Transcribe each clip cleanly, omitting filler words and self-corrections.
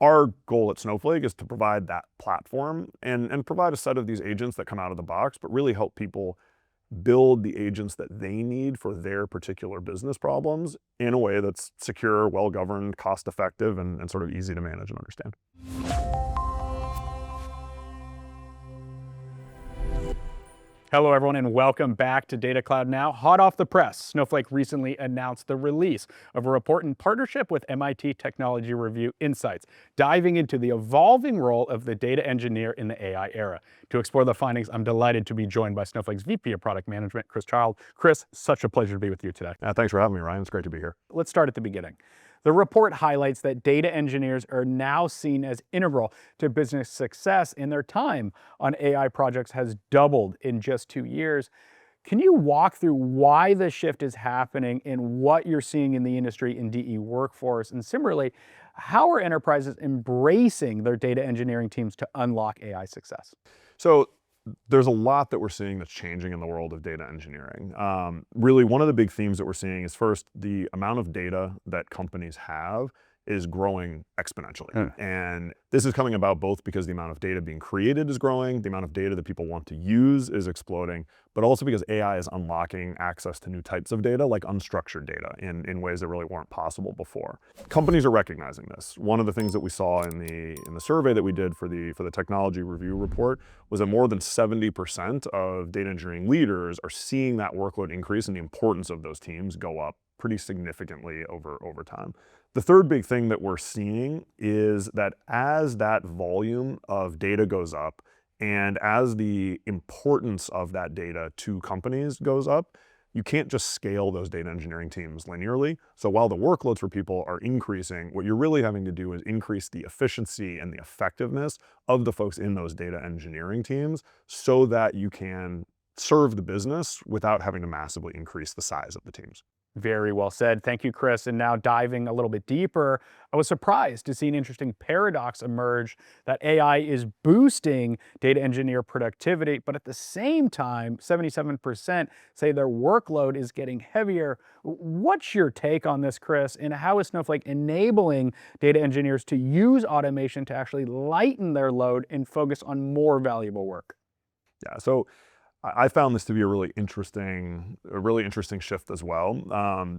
Our goal at Snowflake is to provide that platform and provide a set of these agents that come out of the box, but really help people build the agents that they need for their particular business problems in a way that's secure, well-governed, cost-effective, and sort of easy to manage and understand. Hello, everyone, and welcome back to Data Cloud Now. Hot off the press, Snowflake recently announced the release of a report in partnership with MIT Technology Review Insights, diving into the evolving role of the data engineer in the AI era. To explore the findings, I'm delighted to be joined by Snowflake's VP of Product Management, Chris Child. Chris, such a pleasure to be with you today. Thanks for having me, Ryan. It's great to be here. Let's start at the beginning. The report highlights that data engineers are now seen as integral to business success, and their time on AI projects has doubled in just 2 years. Can you walk through why the shift is happening and what you're seeing in the industry in DE workforce? And similarly, how are enterprises embracing their data engineering teams to unlock AI success? So there's a lot that we're seeing that's changing in the world of data engineering. Really, one of the big themes that we're seeing is first, the amount of data that companies have is growing exponentially. And this is coming about both because the amount of data being created is growing, the amount of data that people want to use is exploding, but also because AI is unlocking access to new types of data, like unstructured data, in ways that really weren't possible before. Companies are recognizing this. One of the things that we saw in the survey that we did for the technology review report was that more than 70% of data engineering leaders are seeing that workload increase and the importance of those teams go up pretty significantly over time. The third big thing that we're seeing is that as that volume of data goes up and as the importance of that data to companies goes up, you can't just scale those data engineering teams linearly. So while the workloads for people are increasing, what you're really having to do is increase the efficiency and the effectiveness of the folks in those data engineering teams so that you can serve the business without having to massively increase the size of the teams. Very well said. Thank you, Chris. And now diving a little bit deeper, I was surprised to see an interesting paradox emerge that AI is boosting data engineer productivity, but at the same time, 77% say their workload is getting heavier. What's your take on this, Chris? And how is Snowflake enabling data engineers to use automation to actually lighten their load and focus on more valuable work? Yeah, so I found this to be a really interesting shift as well,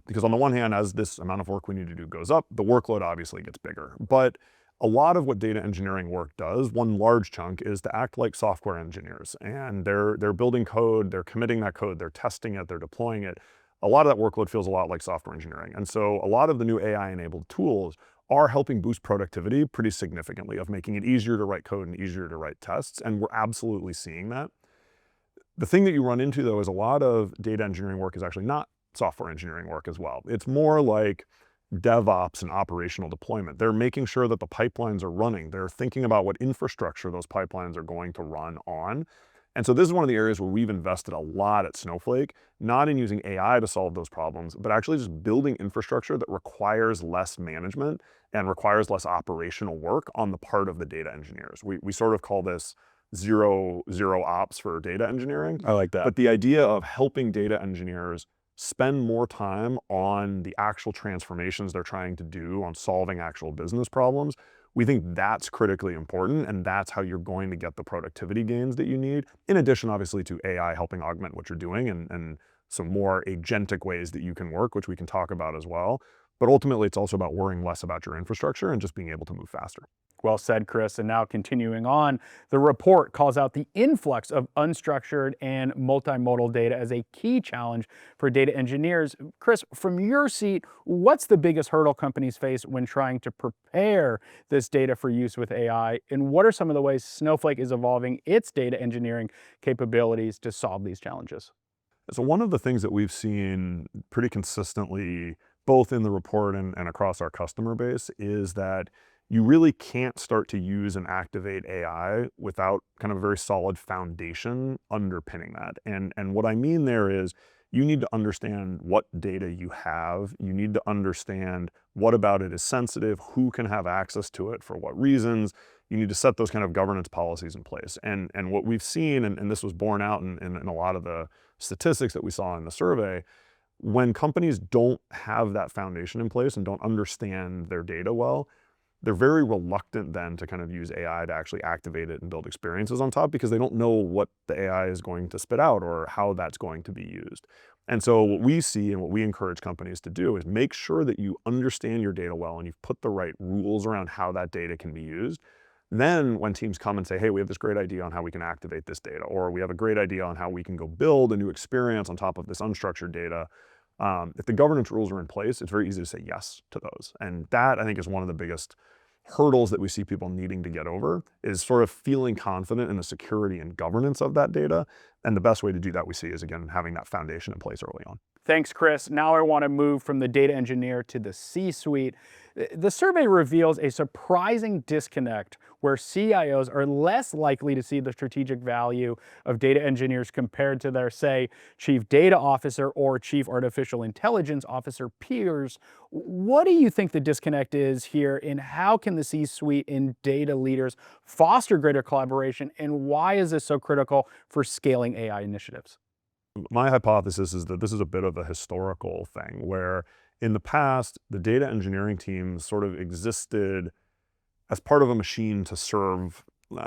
because on the one hand, as this amount of work we need to do goes up, the workload obviously gets bigger. But a lot of what data engineering work does, one large chunk, is to act like software engineers, and they're building code, they're committing that code, they're testing it, they're deploying it. A lot of that workload feels a lot like software engineering, and so a lot of the new AI-enabled tools are helping boost productivity pretty significantly, of making it easier to write code and easier to write tests, and we're absolutely seeing that. The thing that you run into, though, is a lot of data engineering work is actually not software engineering work as well. It's more like DevOps and operational deployment. They're making sure that the pipelines are running. They're thinking about what infrastructure those pipelines are going to run on. And so this is one of the areas where we've invested a lot at Snowflake, not in using AI to solve those problems, but actually just building infrastructure that requires less management and requires less operational work on the part of the data engineers. We sort of call this zero ops for data engineering. I like that. But the idea of helping data engineers spend more time on the actual transformations they're trying to do, on solving actual business problems, we think that's critically important, and that's how you're going to get the productivity gains that you need, in addition, obviously, to AI helping augment what you're doing and some more agentic ways that you can work, which we can talk about as well. But ultimately, it's also about worrying less about your infrastructure and just being able to move faster. Well said, Chris. And now continuing on, the report calls out the influx of unstructured and multimodal data as a key challenge for data engineers. Chris, from your seat, what's the biggest hurdle companies face when trying to prepare this data for use with AI? And what are some of the ways Snowflake is evolving its data engineering capabilities to solve these challenges? So one of the things that we've seen pretty consistently, both in the report and across our customer base, is that you really can't start to use and activate AI without kind of a very solid foundation underpinning that. And what I mean there is you need to understand what data you have. You need to understand what about it is sensitive, who can have access to it, for what reasons. You need to set those kind of governance policies in place. And what we've seen, and this was borne out in a lot of the statistics that we saw in the survey, when companies don't have that foundation in place and don't understand their data well, they're very reluctant then to kind of use AI to actually activate it and build experiences on top because they don't know what the AI is going to spit out or how that's going to be used. And so what we see and what we encourage companies to do is make sure that you understand your data well and you've put the right rules around how that data can be used. Then when teams come and say, hey, we have this great idea on how we can activate this data, or we have a great idea on how we can go build a new experience on top of this unstructured data, if the governance rules are in place, it's very easy to say yes to those. And that, I think, is one of the biggest hurdles that we see people needing to get over, is sort of feeling confident in the security and governance of that data. And the best way to do that, we see, is, again, having that foundation in place early on. Thanks, Chris. Now I want to move from the data engineer to the C-suite. The survey reveals a surprising disconnect where CIOs are less likely to see the strategic value of data engineers compared to their, say, chief data officer or chief artificial intelligence officer peers. What do you think the disconnect is here, and how can the C-suite and data leaders foster greater collaboration, and why is this so critical for scaling AI initiatives? My hypothesis is that this is a bit of a historical thing where in the past, the data engineering teams sort of existed as part of a machine to serve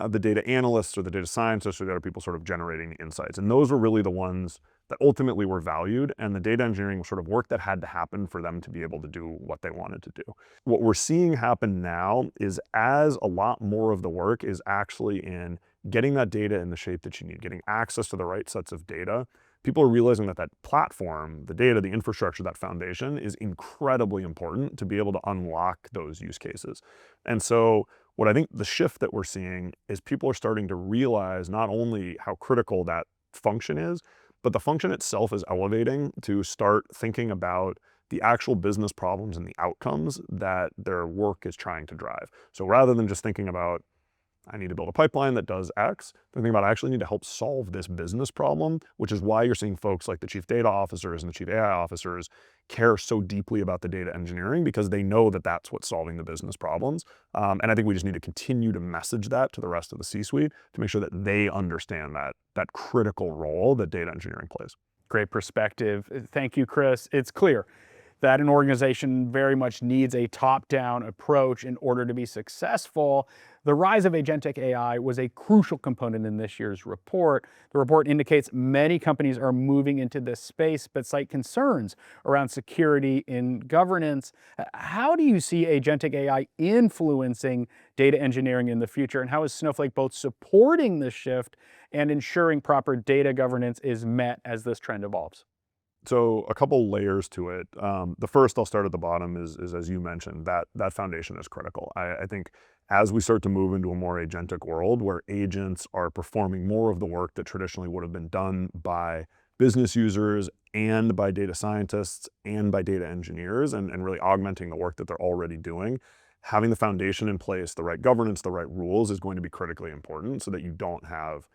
the data analysts or the data scientists or the other people sort of generating the insights. And those were really the ones that ultimately were valued, and the data engineering was sort of work that had to happen for them to be able to do what they wanted to do. What we're seeing happen now is, as a lot more of the work is actually in getting that data in the shape that you need, getting access to the right sets of data, people are realizing that that platform, the data, the infrastructure, that foundation is incredibly important to be able to unlock those use cases. And so what I think the shift that we're seeing is people are starting to realize not only how critical that function is, but the function itself is elevating to start thinking about the actual business problems and the outcomes that their work is trying to drive. So rather than just thinking about, I need to build a pipeline that does X, they're thinking about, I actually need to help solve this business problem, which is why you're seeing folks like the chief data officers and the chief AI officers care so deeply about the data engineering, because they know that that's what's solving the business problems. And I think we just need to continue to message that to the rest of the C-suite to make sure that they understand that critical role that data engineering plays. Great perspective. Thank you, Chris. It's clear that an organization very much needs a top-down approach in order to be successful. The rise of agentic AI was a crucial component in this year's report. The report indicates many companies are moving into this space, but cite concerns around security and governance. How do you see agentic AI influencing data engineering in the future, and how is Snowflake both supporting this shift and ensuring proper data governance is met as this trend evolves? So a couple layers to it. The first, I'll start at the bottom, is as you mentioned, that foundation is critical. I think as we start to move into a more agentic world where agents are performing more of the work that traditionally would have been done by business users and by data scientists and by data engineers, and really augmenting the work that they're already doing, having the foundation in place, the right governance, the right rules is going to be critically important so that you don't have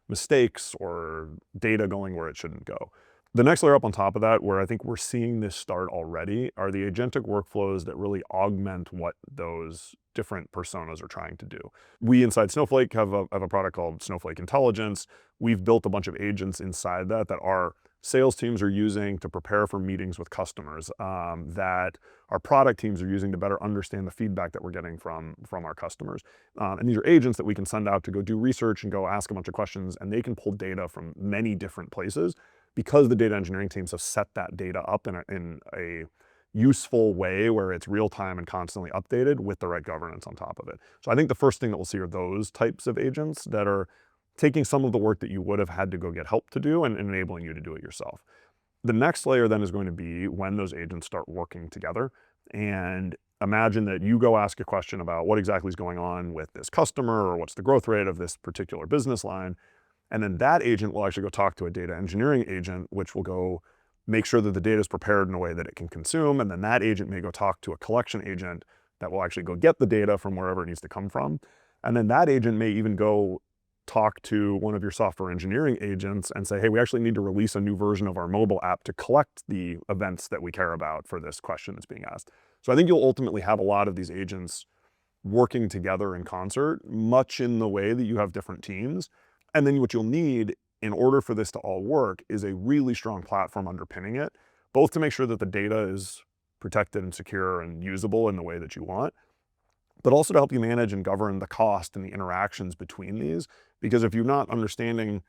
mistakes or data going where it shouldn't go. The next layer up on top of that, where I think we're seeing this start already, are the agentic workflows that really augment what those different personas are trying to do. We inside Snowflake have a product called Snowflake Intelligence. We've built a bunch of agents inside that our sales teams are using to prepare for meetings with customers, that our product teams are using to better understand the feedback that we're getting from our customers. And these are agents that we can send out to go do research and go ask a bunch of questions, and they can pull data from many different places, because the data engineering teams have set that data up in a useful way where it's real time and constantly updated with the right governance on top of it. So I think the first thing that we'll see are those types of agents that are taking some of the work that you would have had to go get help to do and enabling you to do it yourself. The next layer then is going to be when those agents start working together. And imagine that you go ask a question about what exactly is going on with this customer, or what's the growth rate of this particular business line. And then that agent will actually go talk to a data engineering agent, which will go make sure that the data is prepared in a way that it can consume. And then that agent may go talk to a collection agent that will actually go get the data from wherever it needs to come from. And then that agent may even go talk to one of your software engineering agents and say, hey, we actually need to release a new version of our mobile app to collect the events that we care about for this question that's being asked. So I think you'll ultimately have a lot of these agents working together in concert, much in the way that you have different teams. And then what you'll need in order for this to all work is a really strong platform underpinning it, both to make sure that the data is protected and secure and usable in the way that you want, but also to help you manage and govern the cost and the interactions between these. Because if you're not understanding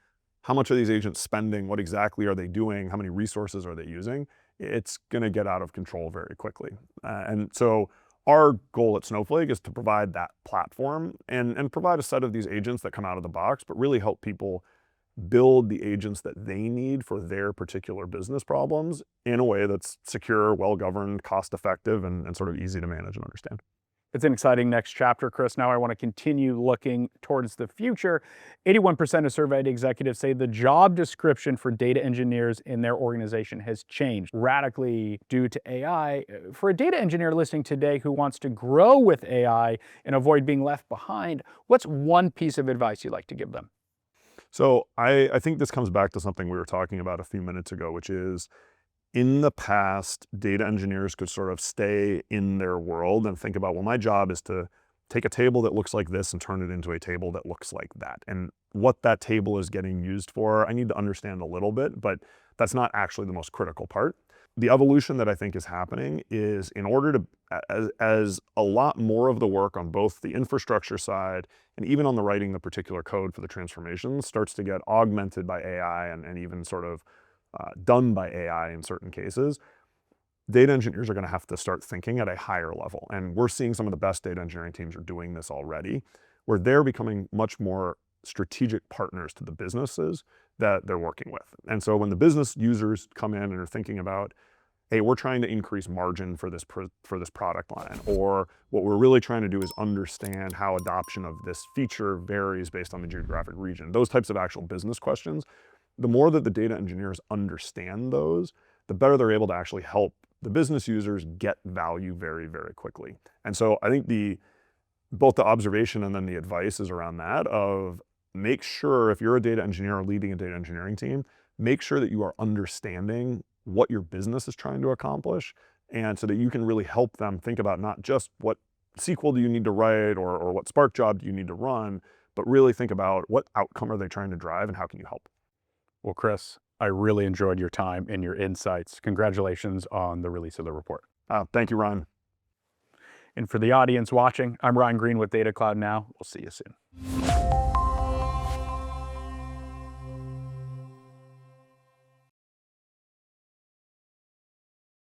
how much are these agents spending, what exactly are they doing, how many resources are they using, it's going to get out of control very quickly. And so our goal at Snowflake is to provide that platform and provide a set of these agents that come out of the box, but really help people build the agents that they need for their particular business problems in a way that's secure, well-governed, cost-effective, and sort of easy to manage and understand. It's an exciting next chapter, Chris. Now I want to continue looking towards the future. 81% of surveyed executives say the job description for data engineers in their organization has changed radically due to AI. For a data engineer listening today who wants to grow with AI and avoid being left behind, what's one piece of advice you'd like to give them? So I think this comes back to something we were talking about a few minutes ago, which is in the past, data engineers could sort of stay in their world and think about, well, my job is to take a table that looks like this and turn it into a table that looks like that. And what that table is getting used for, I need to understand a little bit, but that's not actually the most critical part. The evolution that I think is happening is in order to, as a lot more of the work on both the infrastructure side and even on the writing the particular code for the transformation starts to get augmented by AI and even sort of done by AI in certain cases, data engineers are going to have to start thinking at a higher level. And we're seeing some of the best data engineering teams are doing this already, where they're becoming much more strategic partners to the businesses that they're working with. And so when the business users come in and are thinking about, hey, we're trying to increase margin for this product line, or what we're really trying to do is understand how adoption of this feature varies based on the geographic region, those types of actual business questions, the more that the data engineers understand those, the better they're able to actually help the business users get value very, very quickly. And so I think both the observation and then the advice is around that of make sure if you're a data engineer or leading a data engineering team, make sure that you are understanding what your business is trying to accomplish, and so that you can really help them think about not just what SQL do you need to write or what Spark job do you need to run, but really think about what outcome are they trying to drive and how can you help. Well, Chris, I really enjoyed your time and your insights. Congratulations on the release of the report. Thank you, Ryan. And for the audience watching, I'm Ryan Green with Data Cloud Now. We'll see you soon.